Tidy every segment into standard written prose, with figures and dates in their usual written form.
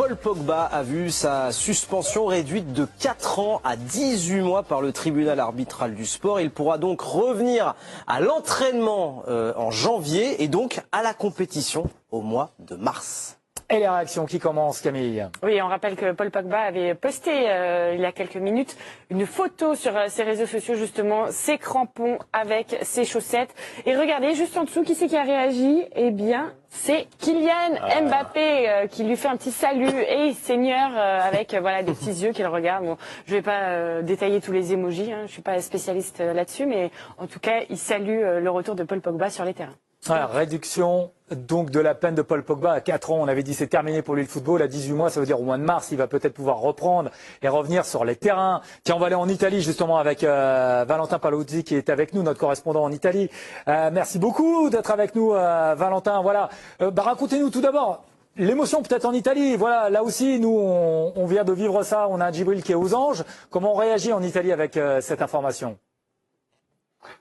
Paul Pogba a vu sa suspension réduite de 4 ans à 18 mois par le tribunal arbitral du sport. Il pourra donc revenir à l'entraînement en janvier et donc à la compétition au mois de mars. Et les réactions qui commencent, Camille? Oui, on rappelle que Paul Pogba avait posté il y a quelques minutes une photo sur ses réseaux sociaux, justement, ses crampons avec ses chaussettes. Et regardez, juste en dessous, qui c'est qui a réagi? Eh bien, c'est Kylian Mbappé qui lui fait un petit salut et seigneur avec voilà des petits yeux qu'il regarde. Bon, je vais pas détailler tous les émojis, hein, je suis pas spécialiste là-dessus, mais en tout cas, il salue le retour de Paul Pogba sur les terrains. Voilà, réduction donc de la peine de Paul Pogba à 4 ans. On avait dit c'est terminé pour lui le football. À 18 mois, ça veut dire au mois de mars, il va peut-être pouvoir reprendre et revenir sur les terrains. Tiens, on va aller en Italie justement avec Valentin Paluzzi qui est avec nous, notre correspondant en Italie. Merci beaucoup d'être avec nous, Valentin. Voilà, racontez-nous tout d'abord l'émotion peut-être en Italie. Voilà, là aussi, nous, on vient de vivre ça. On a un Djibril qui est aux anges. Comment on réagit en Italie avec cette information?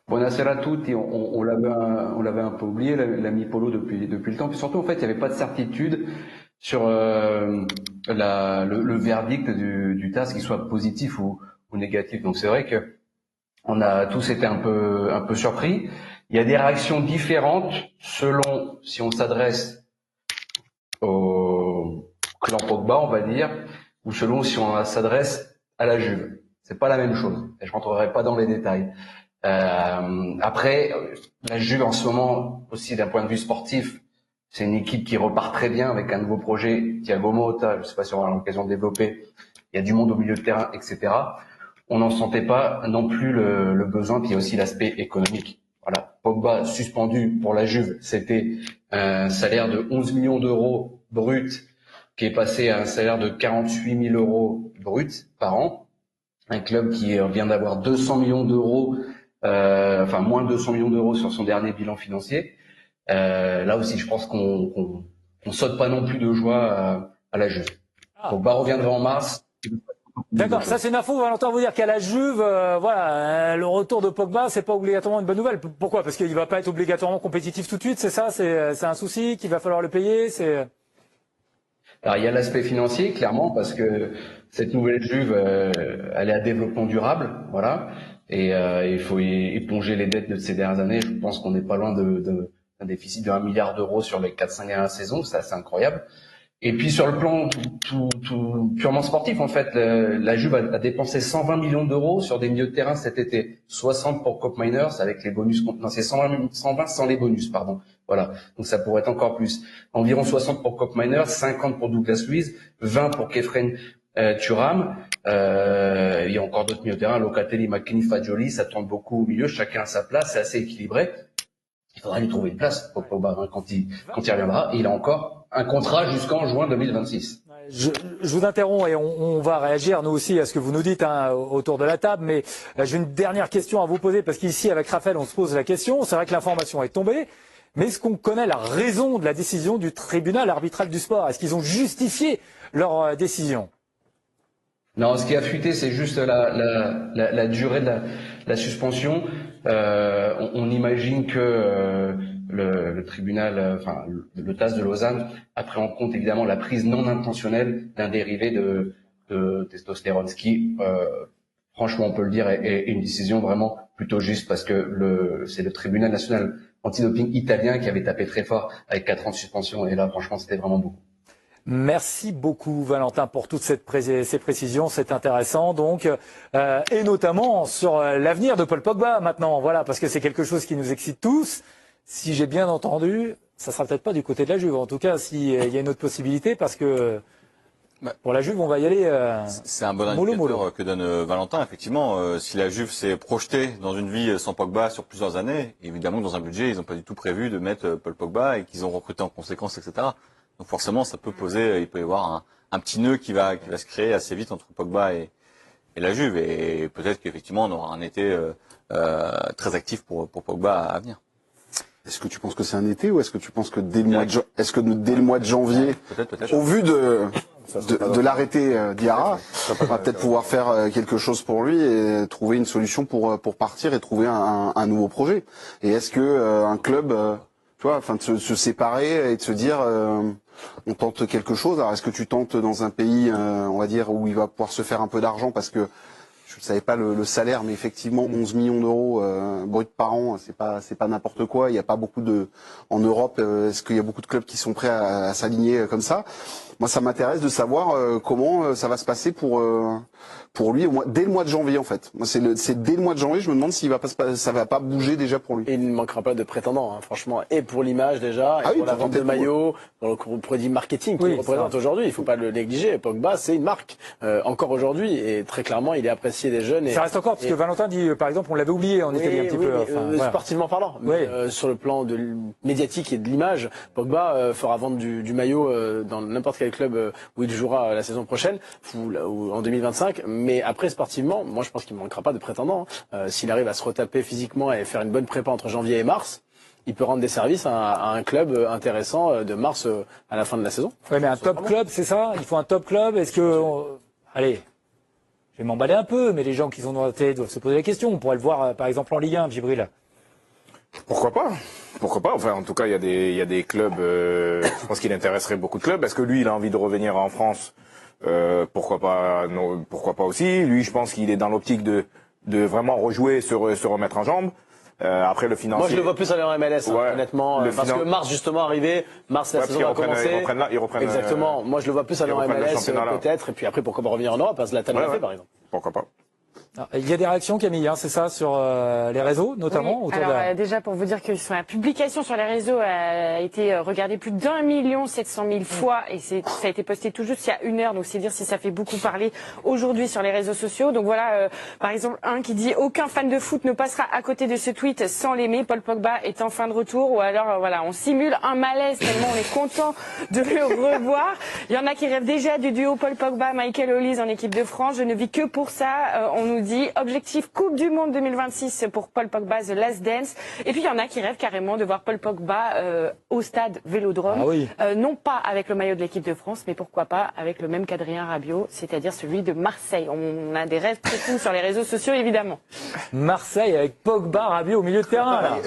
Buonasera a tutti, on l'avait un peu oublié, l'ami Polo depuis le temps. Puis surtout, en fait, il n'y avait pas de certitude sur le verdict du TAS, qu'il soit positif ou négatif. Donc c'est vrai que on a tous été un peu surpris. Il y a des réactions différentes selon si on s'adresse au clan Pogba, on va dire, ou selon si on s'adresse à la Juve. C'est pas la même chose. Et je rentrerai pas dans les détails. Après, la Juve en ce moment, aussi d'un point de vue sportif, c'est une équipe qui repart très bien avec un nouveau projet, Thiago Motta, je sais pas si on aura l'occasion de développer, il y a du monde au milieu de terrain, etc. On n'en sentait pas non plus le besoin, puis il y a aussi l'aspect économique. Voilà, Pogba suspendu pour la Juve, c'était un salaire de 11 millions d'euros brut, qui est passé à un salaire de 48 000 euros brut par an. Un club qui vient d'avoir 200 millions d'euros moins de 200 millions d'euros sur son dernier bilan financier. Là aussi, je pense qu'on saute pas non plus de joie à la Juve. Pogba reviendra en mars. D'accord, ça c'est une info, Valentin, vous dire qu'à la Juve, le retour de Pogba, c'est pas obligatoirement une bonne nouvelle. Pourquoi? Parce qu'il va pas être obligatoirement compétitif tout de suite, c'est ça? C'est un souci qu'il va falloir le payer? Alors il y a l'aspect financier, clairement, parce que cette nouvelle Juve, elle est à développement durable, voilà. Et il faut éponger les dettes de ces dernières années. Je pense qu'on n'est pas loin d'un déficit de 1 milliard d'euros sur les 4-5 dernières saisons. C'est assez incroyable. Et puis sur le plan tout purement sportif, en fait, la Juve a dépensé 120 millions d'euros sur des milieux de terrain cet été. 60 pour Koop Miners avec les bonus. Non, c'est 120 sans les bonus, pardon. Voilà. Donc ça pourrait être encore plus. Environ 60 pour Koop Miners, 50 pour Douglas Luiz, 20 pour Khéphren Thuram. Il y a encore d'autres milieux de terrain, Locatelli, McKennie, Fagioli, ça tourne beaucoup au milieu, chacun à sa place, c'est assez équilibré. Il faudra lui trouver une place quand il reviendra. Et il a encore un contrat jusqu'en juin 2026. Je vous interromps et on va réagir nous aussi à ce que vous nous dites autour de la table, mais j'ai une dernière question à vous poser parce qu'ici avec Raphaël on se pose la question. C'est vrai que l'information est tombée, mais est-ce qu'on connaît la raison de la décision du tribunal arbitral du sport? Est-ce qu'ils ont justifié leur décision? Non, ce qui a fuité, c'est juste la durée de la suspension. On imagine que le tribunal, le TAS de Lausanne a pris en compte évidemment la prise non intentionnelle d'un dérivé de testostérone, ce qui, franchement, on peut le dire, est une décision vraiment plutôt juste parce que c'est le tribunal national antidoping italien qui avait tapé très fort avec 4 ans de suspension et là, franchement, c'était vraiment beaucoup. Merci beaucoup Valentin pour toutes ces précisions, c'est intéressant donc et notamment sur l'avenir de Paul Pogba maintenant, voilà, parce que c'est quelque chose qui nous excite tous. Si j'ai bien entendu, ça sera peut-être pas du côté de la Juve, en tout cas s'il y a une autre possibilité, parce que pour la Juve on va y aller. C'est un bon indicateur que donne Valentin, effectivement. Si la Juve s'est projetée dans une vie sans Pogba sur plusieurs années, évidemment dans un budget ils n'ont pas du tout prévu de mettre Paul Pogba et qu'ils ont recruté en conséquence, etc. Donc forcément, ça peut poser, il peut y avoir un petit nœud qui va se créer assez vite entre Pogba et la Juve. Et peut-être qu'effectivement, on aura un été très actif pour Pogba à venir. Est-ce que tu penses que c'est un été ou est-ce que tu penses que dès le mois de janvier, peut-être. Au vu de l'arrêté Diarra, on va peut-être pouvoir faire quelque chose pour lui et trouver une solution pour partir et trouver un nouveau projet. Et est-ce que un club, tu vois, enfin de se séparer et de se dire on tente quelque chose. Alors est-ce que tu tentes dans un pays, on va dire, où il va pouvoir se faire un peu d'argent parce que je ne savais pas le salaire, mais effectivement 11 millions d'euros brut par an, c'est pas n'importe quoi. Il n'y a pas beaucoup en Europe. Est-ce qu'il y a beaucoup de clubs qui sont prêts à s'aligner comme ça? Moi, ça m'intéresse de savoir comment ça va se passer pour lui dès le mois de janvier en fait. Moi, c'est dès le mois de janvier. Je me demande s'il va pas ça va pas bouger déjà pour lui. Et il ne manquera pas de prétendants, hein, franchement, et pour l'image déjà, et pour la vente de maillots, pour le produit marketing qu'il représente aujourd'hui. Il ne faut pas le négliger. Pogba, c'est une marque encore aujourd'hui, et très clairement, il est apprécié des jeunes. Ça reste encore parce que Valentin dit, par exemple, on l'avait oublié en Italie un petit peu. Voilà. Sportivement parlant, mais sur le plan médiatique et de l'image, Pogba fera vendre du maillot dans n'importe quel club où il jouera la saison prochaine ou en 2025. Mais après, sportivement, moi je pense qu'il ne manquera pas de prétendants. S'il arrive à se retaper physiquement et faire une bonne prépa entre janvier et mars, il peut rendre des services à un club intéressant de mars à la fin de la saison. Oui, mais un top club, c'est ça? Il faut un top club. Est-ce que... Allez, je vais m'emballer un peu, mais les gens qui sont dans la télé doivent se poser la question. On pourrait le voir, par exemple, en Ligue 1, Djibril. Pourquoi pas? Pourquoi pas? Enfin, en tout cas, il y a des clubs, je pense qu'il intéresserait beaucoup de clubs. Est-ce que lui, il a envie de revenir en France? Pourquoi pas? Non, pourquoi pas aussi? Lui, je pense qu'il est dans l'optique de vraiment rejouer, se remettre en jambes. Après le financier. Moi, je le vois plus aller en MLS, honnêtement, parce que mars justement arrivé, mars la saison va commencer. Ils reprennent exactement. Moi, je le vois plus aller en MLS peut-être, et puis après pourquoi pas revenir en Europe, parce que Zlatan l'a fait par exemple. Pourquoi pas? Il y a des réactions, Camille, c'est ça, sur les réseaux, notamment autour déjà, pour vous dire que la publication sur les réseaux a été regardée plus d'1 700 000 fois, et ça a été posté tout juste il y a 1 heure, donc c'est dire si ça fait beaucoup parler aujourd'hui sur les réseaux sociaux. Donc voilà, par exemple, un qui dit « Aucun fan de foot ne passera à côté de ce tweet sans l'aimer, Paul Pogba est en fin de retour », ou alors, voilà, on simule un malaise tellement on est content de le revoir. Il y en a qui rêvent déjà du duo Paul Pogba-Michael Olise en équipe de France. Je ne vis que pour ça, on nous dit objectif Coupe du Monde 2026 pour Paul Pogba, The Last Dance. Et puis il y en a qui rêvent carrément de voir Paul Pogba au stade Vélodrome, non pas avec le maillot de l'équipe de France, mais pourquoi pas avec le même qu'Adrien Rabiot, c'est-à-dire celui de Marseille. On a des rêves très fous sur les réseaux sociaux, évidemment. Marseille avec Pogba, Rabiot au milieu de terrain, là.